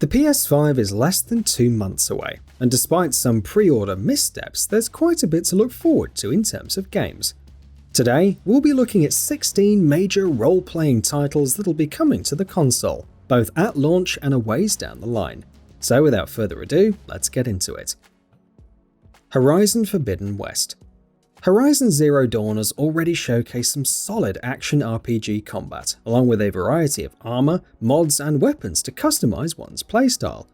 The PS5 is less than 2 months away, and despite some pre-order missteps, there's quite a bit to look forward to in terms of games. Today, we'll be looking at 16 major role-playing titles that'll be coming to the console, both at launch and a ways down the line. So without further ado, let's get into it. Horizon Forbidden West. Horizon Zero Dawn has already showcased some solid action RPG combat, along with a variety of armor, mods, and weapons to customize one's playstyle.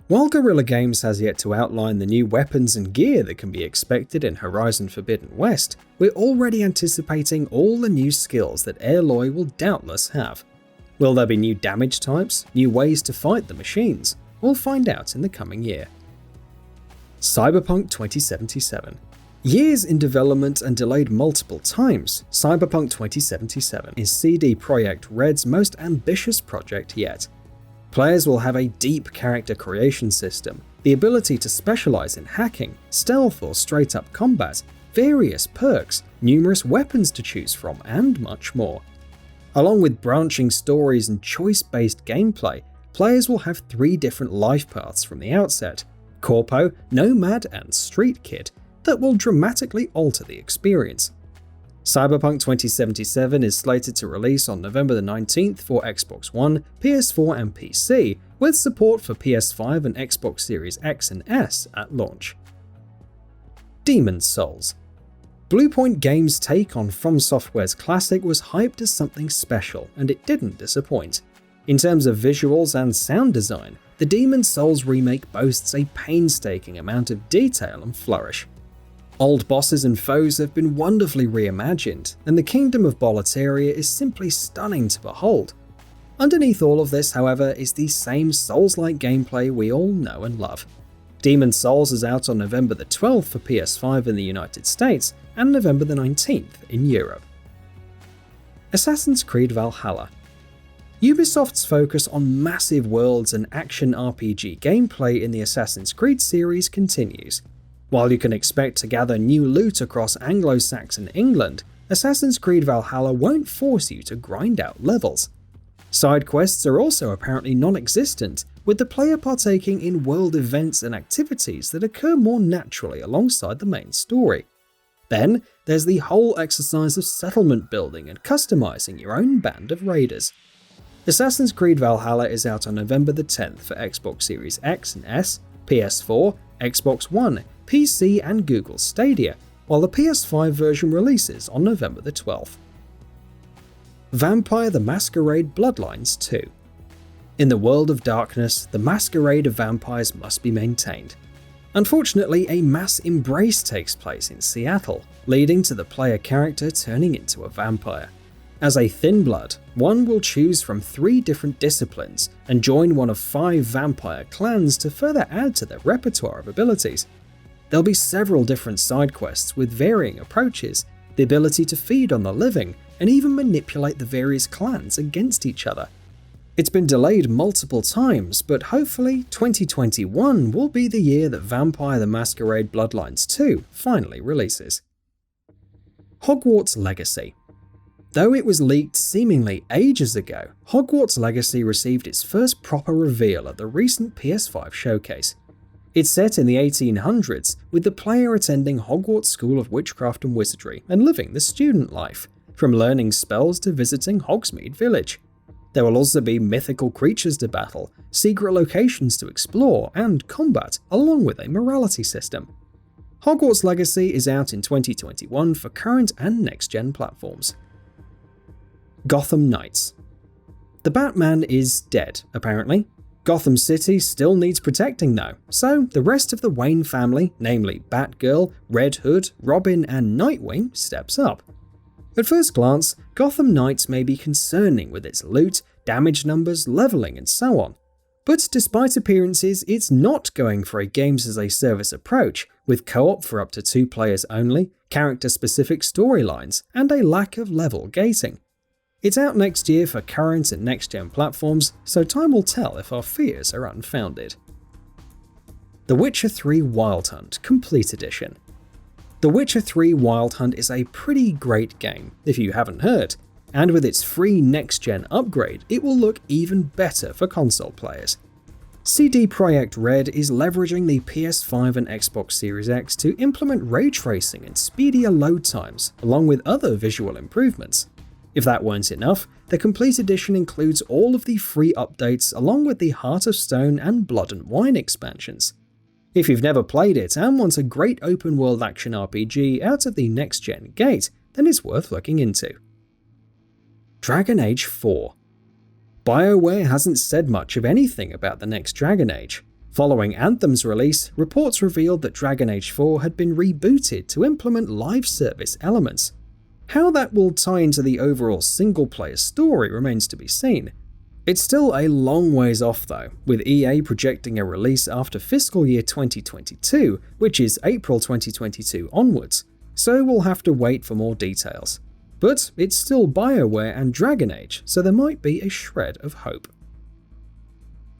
While Guerrilla Games has yet to outline the new weapons and gear that can be expected in Horizon Forbidden West, we're already anticipating all the new skills that Aloy will doubtless have. Will there be new damage types, new ways to fight the machines? We'll find out in the coming year. Cyberpunk 2077. Years in development and delayed multiple times, Cyberpunk 2077 is CD Projekt Red's most ambitious project yet. Players will have a deep character creation system, the ability to specialize in hacking, stealth or straight-up combat, various perks, numerous weapons to choose from, and much more. Along with branching stories and choice-based gameplay, players will have 3 different life paths from the outset: Corpo, Nomad, and Street Kid, that will dramatically alter the experience. Cyberpunk 2077 is slated to release on November the 19th for Xbox One, PS4 and PC, with support for PS5 and Xbox Series X and S at launch. Demon's Souls. Bluepoint Games' take on From Software's classic was hyped as something special, and it didn't disappoint. In terms of visuals and sound design, the Demon's Souls remake boasts a painstaking amount of detail and flourish. Old bosses and foes have been wonderfully reimagined, and the Kingdom of Boletaria is simply stunning to behold. Underneath all of this, however, is the same Souls-like gameplay we all know and love. Demon's Souls is out on November the 12th for PS5 in the United States and November the 19th in Europe. Assassin's Creed Valhalla. Ubisoft's focus on massive worlds and action RPG gameplay in the Assassin's Creed series continues. While you can expect to gather new loot across Anglo-Saxon England, Assassin's Creed Valhalla won't force you to grind out levels. Side quests are also apparently non-existent, with the player partaking in world events and activities that occur more naturally alongside the main story. Then, there's the whole exercise of settlement building and customizing your own band of raiders. Assassin's Creed Valhalla is out on November the 10th for Xbox Series X and S, PS4, Xbox One, PC and Google Stadia, while the PS5 version releases on November the 12th. Vampire the Masquerade Bloodlines 2. In the world of darkness, the masquerade of vampires must be maintained. Unfortunately, a mass embrace takes place in Seattle, leading to the player character turning into a vampire. As a Thin Blood, one will choose from 3 different disciplines and join one of 5 vampire clans to further add to their repertoire of abilities. There'll be several different side quests with varying approaches, the ability to feed on the living, and even manipulate the various clans against each other. It's been delayed multiple times, but hopefully 2021 will be the year that Vampire the Masquerade Bloodlines 2 finally releases. Hogwarts Legacy. Though it was leaked seemingly ages ago, Hogwarts Legacy received its first proper reveal at the recent PS5 showcase. It's set in the 1800s, with the player attending Hogwarts School of Witchcraft and Wizardry and living the student life, from learning spells to visiting Hogsmeade Village. There will also be mythical creatures to battle, secret locations to explore, and combat, along with a morality system. Hogwarts Legacy is out in 2021 for current and next-gen platforms. Gotham Knights. The Batman is dead, apparently. Gotham City still needs protecting though, so the rest of the Wayne family, namely Batgirl, Red Hood, Robin and Nightwing, steps up. At first glance, Gotham Knights may be concerning with its loot, damage numbers, leveling and so on. But despite appearances, it's not going for a games-as-a-service approach, with co-op for up to 2 players only, character-specific storylines, and a lack of level gating. It's out next year for current and next-gen platforms, so time will tell if our fears are unfounded. The Witcher 3 Wild Hunt Complete Edition. The Witcher 3 Wild Hunt is a pretty great game, if you haven't heard, and with its free next-gen upgrade, it will look even better for console players. CD Projekt Red is leveraging the PS5 and Xbox Series X to implement ray tracing and speedier load times, along with other visual improvements. If that weren't enough, the Complete Edition includes all of the free updates along with the Heart of Stone and Blood and Wine expansions. If you've never played it and want a great open-world action RPG out of the next-gen gate, then it's worth looking into. Dragon Age 4. BioWare hasn't said much of anything about the next Dragon Age. Following Anthem's release, reports revealed that Dragon Age 4 had been rebooted to implement live service elements. How that will tie into the overall single-player story remains to be seen. It's still a long ways off though, with EA projecting a release after fiscal year 2022, which is April 2022 onwards, so we'll have to wait for more details. But it's still BioWare and Dragon Age, so there might be a shred of hope.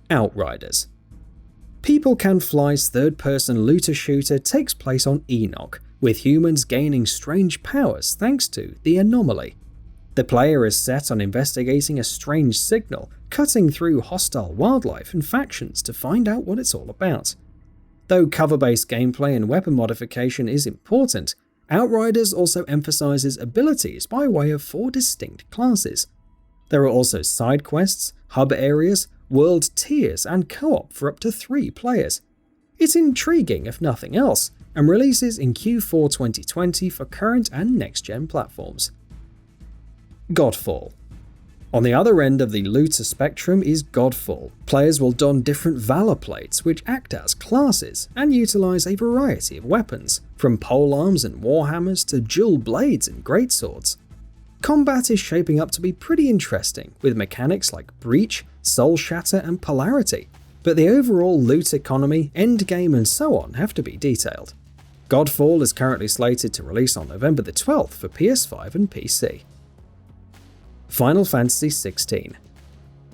Outriders. People Can Fly's third-person looter shooter takes place on Enoch, with humans gaining strange powers thanks to the Anomaly. The player is set on investigating a strange signal, cutting through hostile wildlife and factions to find out what it's all about. Though cover-based gameplay and weapon modification is important, Outriders also emphasizes abilities by way of 4 distinct classes. There are also side quests, hub areas, world tiers, and co-op for up to 3 players. It's intriguing if nothing else, and releases in Q4 2020 for current and next-gen platforms. Godfall. On the other end of the looter spectrum is Godfall. Players will don different valor plates which act as classes and utilize a variety of weapons, from polearms and warhammers to dual blades and greatswords. Combat is shaping up to be pretty interesting, with mechanics like Breach, Soul Shatter and Polarity, but the overall loot economy, endgame and so on have to be detailed. Godfall is currently slated to release on November the 12th for PS5 and PC. Final Fantasy XVI.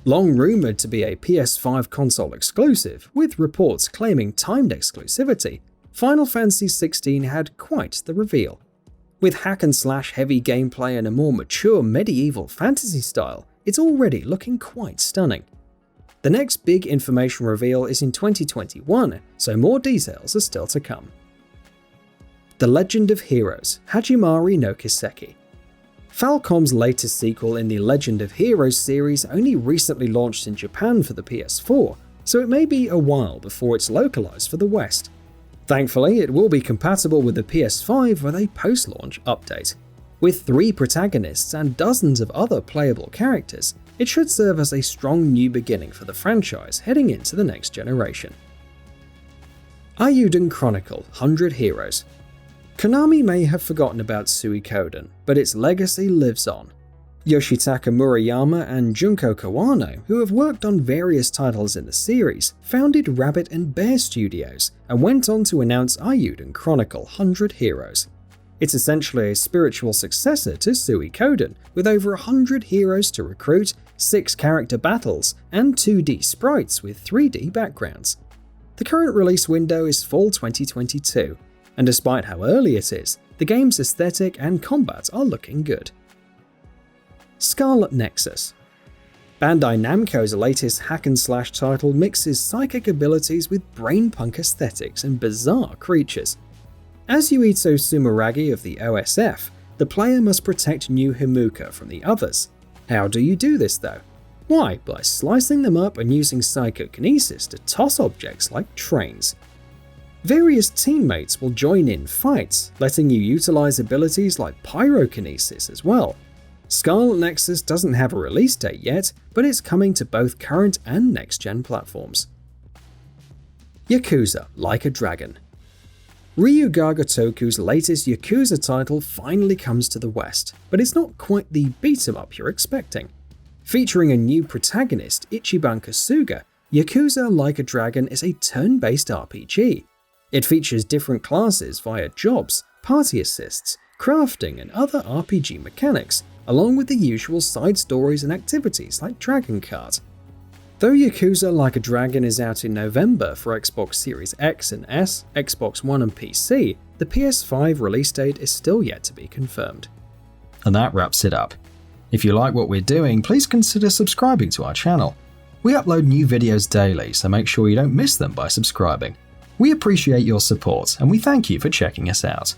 Long rumoured to be a PS5 console exclusive, with reports claiming timed exclusivity, Final Fantasy XVI had quite the reveal. With hack-and-slash heavy gameplay and a more mature medieval fantasy style, it's already looking quite stunning. The next big information reveal is in 2021, so more details are still to come. The Legend of Heroes, Hajimari no Kiseki. Falcom's latest sequel in the Legend of Heroes series only recently launched in Japan for the PS4, so it may be a while before it's localized for the West. Thankfully, it will be compatible with the PS5 with a post-launch update. With 3 protagonists and dozens of other playable characters, it should serve as a strong new beginning for the franchise heading into the next generation. EIYUDEN Chronicle 100 Heroes. Konami may have forgotten about Suikoden, but its legacy lives on. Yoshitaka Murayama and Junko Kawano, who have worked on various titles in the series, founded Rabbit and Bear Studios and went on to announce EIYUDEN Chronicle 100 Heroes. It's essentially a spiritual successor to Suikoden, with over 100 heroes to recruit, 6 character battles, and 2D sprites with 3D backgrounds. The current release window is fall 2022, and despite how early it is, the game's aesthetic and combat are looking good. Scarlet Nexus. Bandai Namco's latest hack-and-slash title mixes psychic abilities with brain-punk aesthetics and bizarre creatures. As Yuito Sumeragi of the OSF, the player must protect New Himuka from the others. How do you do this though? Why, by slicing them up and using psychokinesis to toss objects like trains. Various teammates will join in fights, letting you utilize abilities like pyrokinesis as well. Scarlet Nexus doesn't have a release date yet, but it's coming to both current and next-gen platforms. Yakuza Like a Dragon. Ryuga Gotoku's latest Yakuza title finally comes to the West, but it's not quite the beat-em-up you're expecting. Featuring a new protagonist, Ichiban Kasuga, Yakuza Like a Dragon is a turn-based RPG. It features different classes via jobs, party assists, crafting, and other RPG mechanics, along with the usual side stories and activities like Dragon Kart. Though Yakuza Like a Dragon is out in November for Xbox Series X and S, Xbox One and PC, the PS5 release date is still yet to be confirmed. And that wraps it up. If you like what we're doing, please consider subscribing to our channel. We upload new videos daily, so make sure you don't miss them by subscribing. We appreciate your support, and we thank you for checking us out.